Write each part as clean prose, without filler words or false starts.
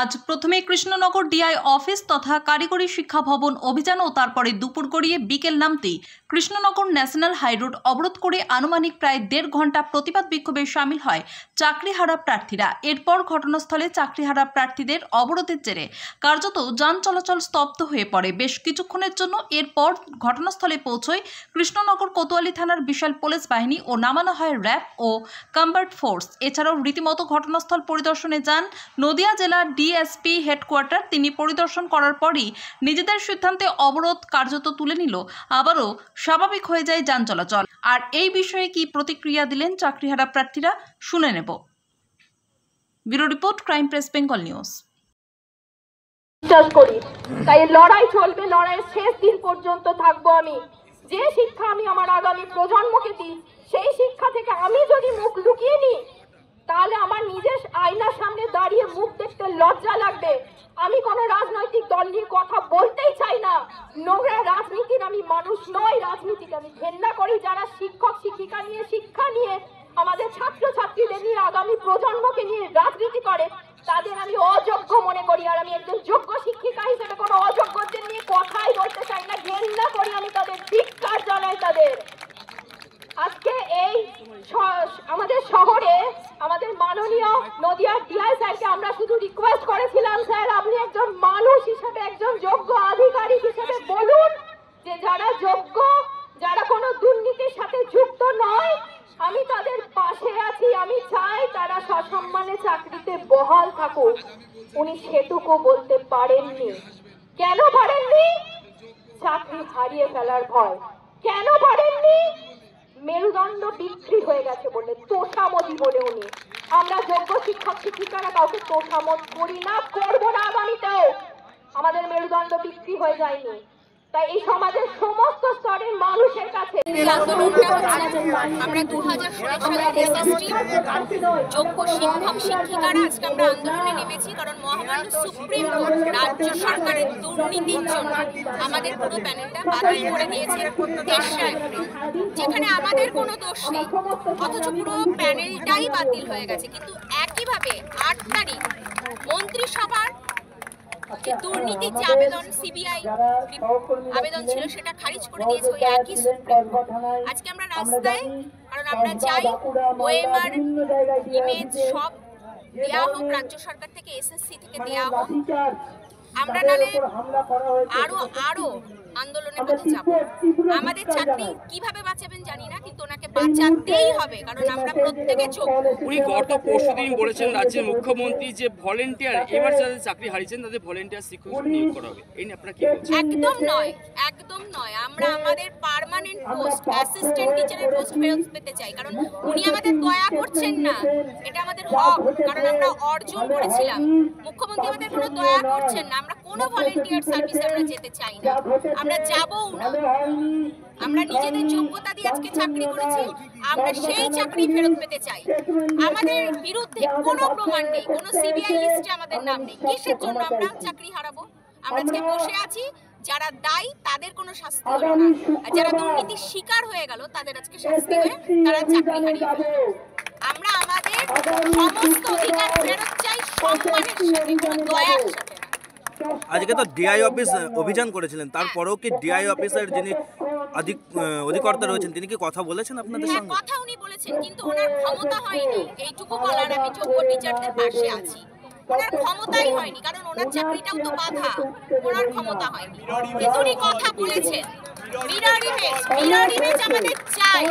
আজ প্রথমে Krishnanagar DI office তথা কারিগরি শিক্ষা ভবন অভিযান ও তারপরে দুপুর গড়িয়ে বিকেল নামতেই কৃষ্ণনগর ন্যাশনাল হাইরোড অবরোধ করে আনুমানিক প্রায় 1.5 ঘন্টা প্রতিবাদ বিক্ষোভে শামিল হয় চাকরিহারা প্রার্থীরা। এরপর ঘটনাস্থলে চাকরিহারা প্রার্থীদের অবরোধের জেরে কার্যত যান চলাচল স্তব্ধ হয়ে পড়ে বেশ কিছুক্ষণের জন্য। এরপর ঘটনাস্থলে পৌঁছয় কৃষ্ণনগর কোতোয়ালি থানার বিশাল পুলিশ বাহিনী ও নামানো হয় র্যাব ও কম্বাট ফোর্স। এছাড়াও রীতিমতো ঘটনাস্থল পরিদর্শনে যান নদিয়া জেলার ডিএসপি হেডকোয়ার্টার। তিনি পরিদর্শন করার পরই নিজেদের সিদ্ধান্তে অবরোধ কার্যত তুলে নিল, আবারও স্বাভাবিক হয়ে যায় যান চলাচল। আর এই বিষয়ে কি প্রতিক্রিয়া দিলেন চাকরিহারা প্রার্থীরা শুনে নেব। Bureau report, crime press, Bengal news. তাই লড়াই চলবে, লড়াইয়ের শেষ দিন পর্যন্ত থাকবো আমি। যে শিক্ষা আমি আমার আগামী প্রজন্মকে দিই, সেই শিক্ষা থেকে আমি যদি মুখ লুকিয়ে নিই তাহলে আমার নিজের আয়নার সামনে দাঁড়িয়ে মুখ দেখতে লজ্জা লাগবে। আমি কোনো রাজনৈতিক দল নিয়ে কথা বলতেই চাই না। নোংরা রাজনীতির আমি মানুষ নই, রাজনীতিকে আমি ঘেন্না করি। যারা শিক্ষক শিক্ষিকা নিয়ে, শিক্ষা নিয়ে, আমাদের ছাত্র ছাত্রীদের নিয়ে, আগামী প্রজন্মকে নিয়ে রাজনীতি করে, তাদের আমি অযোগ্য মনে করি। আর আমি একজন যোগ্য শিক্ষিকা হিসেবে কোনো অযোগ্যদের নিয়ে কথাই বলতে চাই না, ঘেন্না করি আমি তাদের, ধিক্কার জানাই তাদের। আজকে এই আমাদের শহরে আমাদের মাননীয় নদিয়ার ডিআই স্যারকে আমরা শুধু রিকোয়েস্ট করেছিলাম, স্যার আপনি একজন মানুষ হিসেবে, একজন যোগ্য আধিকারিক হিসেবে বলুন যে যারা যোগ্য, যারা কোনো দুর্নীতির সাথে যুক্ত নয়, আমি তাদের পাশে আছি। আমি চাই তারা সসম্মানে চাকরিতে বহাল থাকুক। উনি সেটুকু বলতে পারেননি। কেন পারেননি? চাকরি হারিয়ে ফেলার ভয়। কেন পারেননি? মেরুদণ্ড বিক্রি হয়ে গেছে বলে, তোষামতি বলে উনি। আমরা যোগ্য শিক্ষক শিক্ষিকারা কাউকে তোষামত করি না, করবো না আগামীতেও। আমাদের মেরুদণ্ড বিক্রি হয়ে যায়নি। তাই এই সমাজের সমস্ত স্তরের মানুষের কাছে আমরা 2016 সালের এসএসটি যোগ্য শিক্ষক শিক্ষিকারা আজকে আমরা আন্দোলনে নেমেছি, কারণ মহামান্য সুপ্রিম কোর্ট রাজ্য সরকারের দুর্নীতির জন্য আমাদের পুরো প্যানেলটা বাতিল করে দিয়েছে 3রা এপ্রিল, যেখানে আমাদের কোনো দোষ নেই, অথচ পুরো প্যানেলটাই বাতিল হয়ে গেছে। কিন্তু একইভাবে 8 তারিখ মন্ত্রিসভার যে দুর্নীতির যে আবেদন, সিবিআই আবেদন ছিল, সেটা খারিজ করে দিয়েছে ওই একই সুপ্রিম কোর্ট। আজকে আমরা রাস্তায়, কারণ আমরা চাই ওএমআর ইমেজ সব দেওয়া হোক, রাজ্য সরকার থেকে, এসএসসি থেকে দেওয়া হোক। আমরা নালে আরো আন্দোলনের পথে যাব। আমাদের চাকরি কিভাবে বাঁচাবেন জানি না, কিন্তু ওনাকে বাঁচাতেই হবে, কারণ আমরা প্রত্যেকে যোগ্য। উনি গত পরশুদিন বলেছেন রাজ্যের মুখ্যমন্ত্রী যে ভলেন্টিয়ার, এবার যাদের চাকরি হারিয়েছেন তাদের ভলেন্টিয়ার শিক্ষক নিয়োগ করা হবে। এই নিয়ে আপনারা কি বলছেন? একদম নয়, একদম নয়। আমরা আমাদের পার্মানেন্ট পোস্ট, অ্যাসিস্ট্যান্ট টিচারের পোস্ট ফেরত পেতে চাই, কারণ উনি আমাদের দয়া করছেন না, এটা আমাদের হক, কারণ আমরা অর্জন করেছিলাম। মুখ্যমন্ত্রী আমাদের কোনো দয়া করছেন না। আমরা কোনো ভলেন্টিয়ার সার্ভিসে আমরা যেতে চাই না, আমরা যাবও না। আমরা নিজেদের যোগ্যতা দিয়ে আজকে চাকরি করেছি, আমরা সেই চাকরি ফেরত পেতে চাই। আমাদের বিরুদ্ধে কোনো প্রমাণ নেই, কোনো সিবিআই লিস্টে আমাদের নাম নেই। কিসের জন্য আমরা চাকরি হারাবো? আমরা আজকে বসে আছি, যারা দায়ী তাদের কোনো শাস্তি হলো না, আর যারা দুর্নীতির শিকার হয়ে গেল তাদের আজকে শাস্তি হয়ে তারা চাকরি হারিয়ে গেল। আমরা আমাদের সমস্ত অধিকার ফেরত চাই, সম্মানের সাথে, কোনো দয়ার সাথে। আজকে তো ডিআই অফিস অভিযান করেছিলেন, তারপরেও কি ডিআই অফিসের যিনি অধিকর্তা রয়েছেন তিনি কি কথা বলেছেন আপনাদের সঙ্গে? কথা উনি বলেছেন, কিন্তু ওনার ক্ষমতা হয়নি এইটুকু বলার আমি যোগ্য টিচারদের পাশে আছি। ওনার ক্ষমতাই হয়নি, কারণ ওনার চাকরিটাও তো বাধা, ওনার ক্ষমতা হয়নি, কিন্তু উনি কথা বলেছেন। মিরর ইমেজ আমাদের চাই,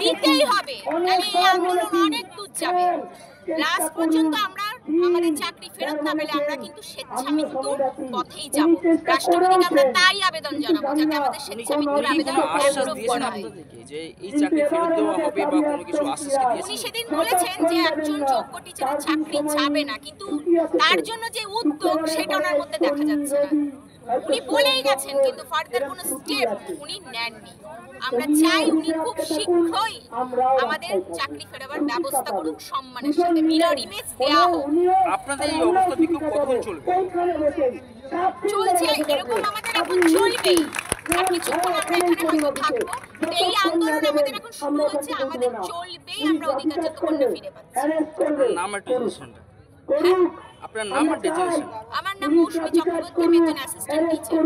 দিতেই হবে, তাহলে এই আন্দোলন অনেক দূর যাবে। লাস্ট পর্যন্ত আমরা আমাদের চাকরি ফেরত না পেলে আমরা কিন্তু স্বেচ্ছামৃত্যুর পথেই যাব। রাষ্ট্রপতিকে আমরা তাই আবেদন জানাবো, যাতে আমাদের স্বেচ্ছামৃত্যুর আবেদন অ্যাপ্রুভ করা হয়। যে এই চাকরি ফেরত দেওয়া হবে বা কোনো কিছু আশ্বাস দিয়েছেন? উনি সেদিন বলেছেন যে একজন যোগ্য টিচারের চাকরি যাবে না, কিন্তু তার জন্য যে উদ্যোগ সেটা ওনার মধ্যে দেখা যাচ্ছে না। উনি বলেই গেছেন, কিন্তু ফার্দার কোনো স্টেপ উনি নেননি। আমরা চাই উনি খুব শীঘ্রই আমাদের চাকরি ফেরাবার ব্যবস্থা করুক, সম্মানের সাথে, মিরর ইমেজ দেওয়া হোক। আপনাদের এই অবস্থা বিক্ষোভ কতক্ষণ চলবে? চলছে, এরকম আমাদের এখন চলবেই। আর কিছুক্ষণ আমরা এখানে হয়তো থাকবো, কিন্তু এই আন্দোলন আমাদের এখন শুরু হচ্ছে, আমাদের চলবেই। আমরা অধিকার যতক্ষণ না ফিরে পাচ্ছি। নাম একটু হ্যাঁ। আপনার নাম আর ডেজিনেশন? আমার নাম মৌসুমী চক্রবর্তী, আমি একজন অ্যাসিস্ট্যান্ট টিচার।